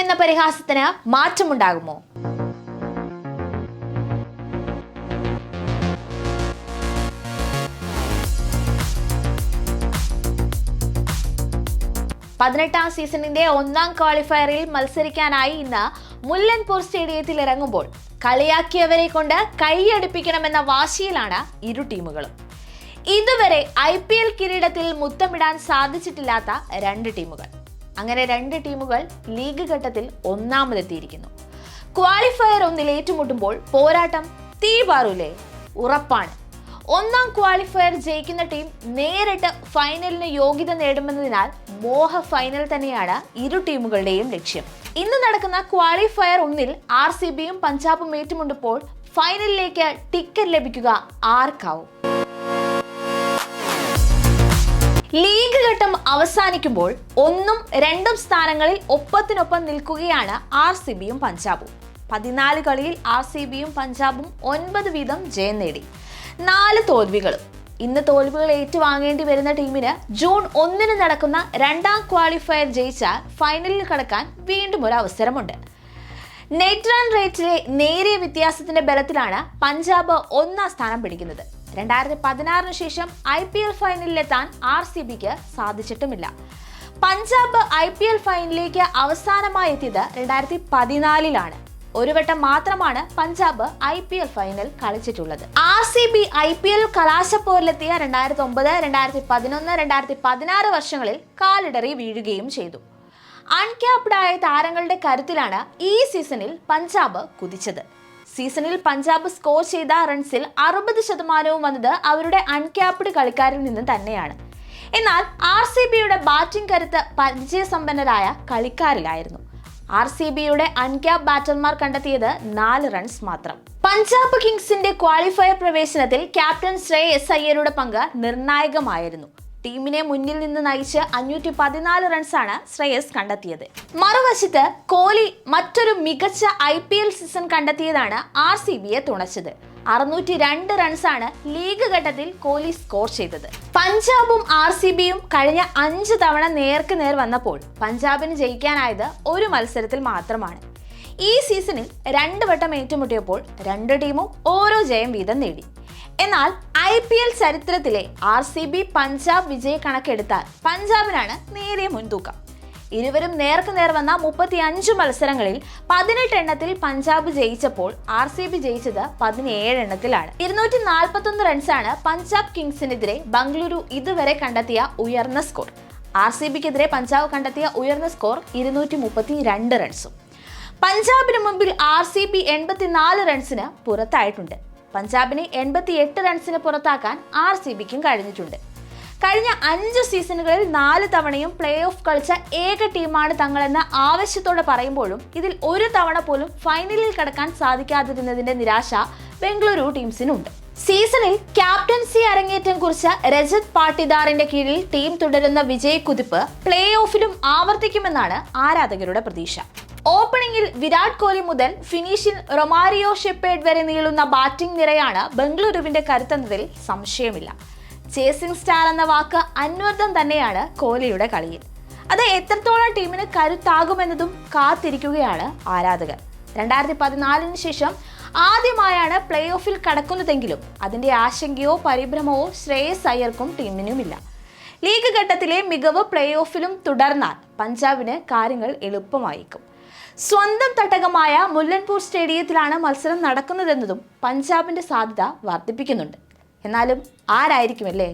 എന്ന പരിഹാസത്തിന് മാറ്റമുണ്ടാകുമോ? പതിനെട്ടാം സീസണിന്റെ ഒന്നാം ക്വാളിഫയറിൽ മത്സരിക്കാനായി ഇന്ന് മുല്ലൻപൂർ സ്റ്റേഡിയത്തിൽ ഇറങ്ങുമ്പോൾ കളിയാക്കിയവരെ കൊണ്ട് കൈയടിപ്പിക്കണമെന്ന വാശിയിലാണ് ഇരു ടീമുകളും. ഇതുവരെ IPL കിരീടത്തിൽ മുത്തമിടാൻ സാധിച്ചിട്ടില്ലാത്ത രണ്ട് ടീമുകൾ. അങ്ങനെ രണ്ട് ടീമുകൾ ലീഗ് ഘട്ടത്തിൽ ഒന്നാമതെത്തിയിരിക്കുന്നു. ക്വാളിഫയർ ഒന്നിൽ ഏറ്റുമുട്ടുമ്പോൾ പോരാട്ടം തീപാറൂലേ? ഉറപ്പാണ്. ഒന്നാം ക്വാളിഫയർ ജയിക്കുന്ന ടീം നേരിട്ട് ഫൈനലിന് യോഗ്യത നേടുമെന്നതിനാൽ മോഹ ഫൈനൽ തന്നെയാണ് ഇരു ടീമുകളുടെയും ലക്ഷ്യം. ഇന്ന് നടക്കുന്ന ക്വാളിഫയർ ഒന്നിൽ RCBയും പഞ്ചാബും ഏറ്റുമുട്ടുമ്പോൾ ഫൈനലിലേക്ക് ടിക്കറ്റ് ലഭിക്കുക ആർക്കാവും? ലീഗ് ഘട്ടം അവസാനിക്കുമ്പോൾ ഒന്നും രണ്ടും സ്ഥാനങ്ങളിൽ ഒപ്പത്തിനൊപ്പം നിൽക്കുകയാണ് RCBയും പഞ്ചാബും. 14 കളിയിൽ RCBയും പഞ്ചാബും 9 വീതം ജയം നേടി, 4 തോൽവികളും. ഇന്ന് തോൽവികൾ ഏറ്റുവാങ്ങേണ്ടി വരുന്ന ടീമിന് ജൂൺ 1 നടക്കുന്ന രണ്ടാം ക്വാളിഫയർ ജയിച്ചാൽ ഫൈനലിൽ കടക്കാൻ വീണ്ടും ഒരു അവസരമുണ്ട്. നെറ്റ് റൺ റേറ്റിലെ നേരിയ വ്യത്യാസത്തിന്റെ ബലത്തിലാണ് പഞ്ചാബ് ഒന്നാം സ്ഥാനം പിടിക്കുന്നത്. 2016 ശേഷം IPL ഫൈനലിലെത്താൻ RCBക്ക് സാധിച്ചിട്ടുമില്ല. പഞ്ചാബ് IPL ഫൈനലിലേക്ക് അവസാനമായി എത്തിയത് 2014 ഒരു വട്ടം മാത്രമാണ് പഞ്ചാബ് IPL ഫൈനൽ കളിച്ചിട്ടുള്ളത്. RCB IPL കലാശപ്പോരിലെത്തിയ 2009, 2011, 2016 വർഷങ്ങളിൽ കാലിടറി വീഴുകയും ചെയ്തു. അൺക്യാപ്ഡ് ആയ താരങ്ങളുടെ കരുത്തിലാണ് ഈ സീസണിൽ പഞ്ചാബ് കുതിച്ചത്. സീസണിൽ പഞ്ചാബ് സ്കോർ ചെയ്ത റൺസിൽ 60% വന്നത് അവരുടെ അൺക്യാപ്ഡ് കളിക്കാരിൽ നിന്ന് തന്നെയാണ്. എന്നാൽ RCBയുടെ ബാറ്റിംഗ് കരുത്ത് പരിചയസമ്പന്നരായ കളിക്കാരിലായിരുന്നു. RCBയുടെ അൺക്യാപ്പ് ബാറ്റർമാർ കണ്ടെത്തിയത് 4 റൺസ് മാത്രം. പഞ്ചാബ് കിങ്സിന്റെ ക്വാളിഫയർ പ്രവേശനത്തിൽ ക്യാപ്റ്റൻ ശ്രേയസ് അയ്യരുടെ പങ്ക് നിർണായകമായിരുന്നു. ടീമിനെ മുന്നിൽ നിന്ന് നയിച്ച് 514 റൺസാണ് ശ്രേയസ് കണ്ടെത്തിയത്. മറുവശത്ത് കോഹ്ലി മറ്റൊരു മികച്ച IPL സീസൺ കണ്ടെത്തിയതാണ് RCBയെ തുണച്ചത്. 602 റൺസാണ് ലീഗ് ഘട്ടത്തിൽ കോഹ്ലി സ്കോർ ചെയ്തത്. പഞ്ചാബും RCBയും കഴിഞ്ഞ 5 തവണ നേർക്ക് നേർ വന്നപ്പോൾ പഞ്ചാബിന് ജയിക്കാനായത് ഒരു മത്സരത്തിൽ മാത്രമാണ്. ഈ സീസണിൽ 2 വട്ടം ഏറ്റുമുട്ടിയപ്പോൾ രണ്ട് ടീമും ഓരോ ജയം വീതം നേടി. എന്നാൽ IPL ചരിത്രത്തിലെ RCB പഞ്ചാബ് വിജയ കണക്കെടുത്താൽ പഞ്ചാബിനാണ് നേരിയ മുൻതൂക്കം. ഇരുവരും നേർക്ക് നേർ വന്ന 35 മത്സരങ്ങളിൽ 18 എണ്ണത്തിൽ പഞ്ചാബ് ജയിച്ചപ്പോൾ RCB ജയിച്ചത് 17 എണ്ണത്തിലാണ്. 241 റൺസാണ് പഞ്ചാബ് കിങ്സിനെതിരെ ബംഗളൂരു ഇതുവരെ കണ്ടെത്തിയ ഉയർന്ന സ്കോർ. RCBക്കെതിരെ പഞ്ചാബ് കണ്ടെത്തിയ ഉയർന്ന സ്കോർ 232 റൺസും. പഞ്ചാബിന് മുമ്പിൽ RCB 84 റൺസിന് പുറത്തായിട്ടുണ്ട്. പഞ്ചാബിനെ 88 റൺസിന് പുറത്താക്കാൻ RCBക്കും കഴിഞ്ഞിട്ടുണ്ട്. കഴിഞ്ഞ 5 സീസണുകളിൽ 4 തവണയും പ്ലേ ഓഫ് കളിച്ച ഏക ടീമാണ് തങ്ങളെന്ന ആവശ്യത്തോടെ പറയുമ്പോഴും ഇതിൽ ഒരു തവണ പോലും ഫൈനലിൽ കടക്കാൻ സാധിക്കാതിരുന്നതിന്റെ നിരാശ ബംഗളൂരു ടീംസിനുണ്ട്. സീസണിൽ ക്യാപ്റ്റൻസി അരങ്ങേറ്റം കുറിച്ച രജത് പാട്ടിദാറിന്റെ കീഴിൽ ടീം തുടരുന്ന വിജയക്കുതിപ്പ് പ്ലേ ഓഫിലും ആവർത്തിക്കുമെന്നാണ് ആരാധകരുടെ പ്രതീക്ഷ. ഓപ്പണിംഗിൽ വിരാട് കോഹ്ലി മുതൽ ഫിനിഷിൽ റൊമാരിയോ ഷെപ്പേർഡ് വരെ നീളുന്ന ബാറ്റിംഗ് നിരയാണ് ബംഗളൂരുവിന്റെ കരുത്തെന്നതിൽ സംശയമില്ല. ചേസിംഗ് സ്റ്റാർ എന്ന വാക്ക് അന്വർത്ഥം തന്നെയാണ് കോഹ്ലിയുടെ കളിയിൽ. അത് എത്രത്തോളം ടീമിന് കരുത്താകുമെന്നതും കാത്തിരിക്കുകയാണ് ആരാധകർ. 2014 ശേഷം ആദ്യമായാണ് പ്ലേ ഓഫിൽ കടക്കുന്നതെങ്കിലും അതിന്റെ ആശങ്കയോ പരിഭ്രമമോ ശ്രേയസ് അയ്യർക്കും ടീമിനുമില്ല. ലീഗ് ഘട്ടത്തിലെ മികവ് പ്ലേ ഓഫിലും തുടർന്നാൽ പഞ്ചാബിന് കാര്യങ്ങൾ എളുപ്പമായേക്കും. സ്വന്തം തട്ടകമായ മുല്ലൻപൂർ സ്റ്റേഡിയത്തിലാണ് മത്സരം നടക്കുന്നതെന്നതും പഞ്ചാബിന്റെ സാധ്യത വർദ്ധിപ്പിക്കുന്നുണ്ട്. എന്നാലും ആരായിരിക്കുമല്ലേ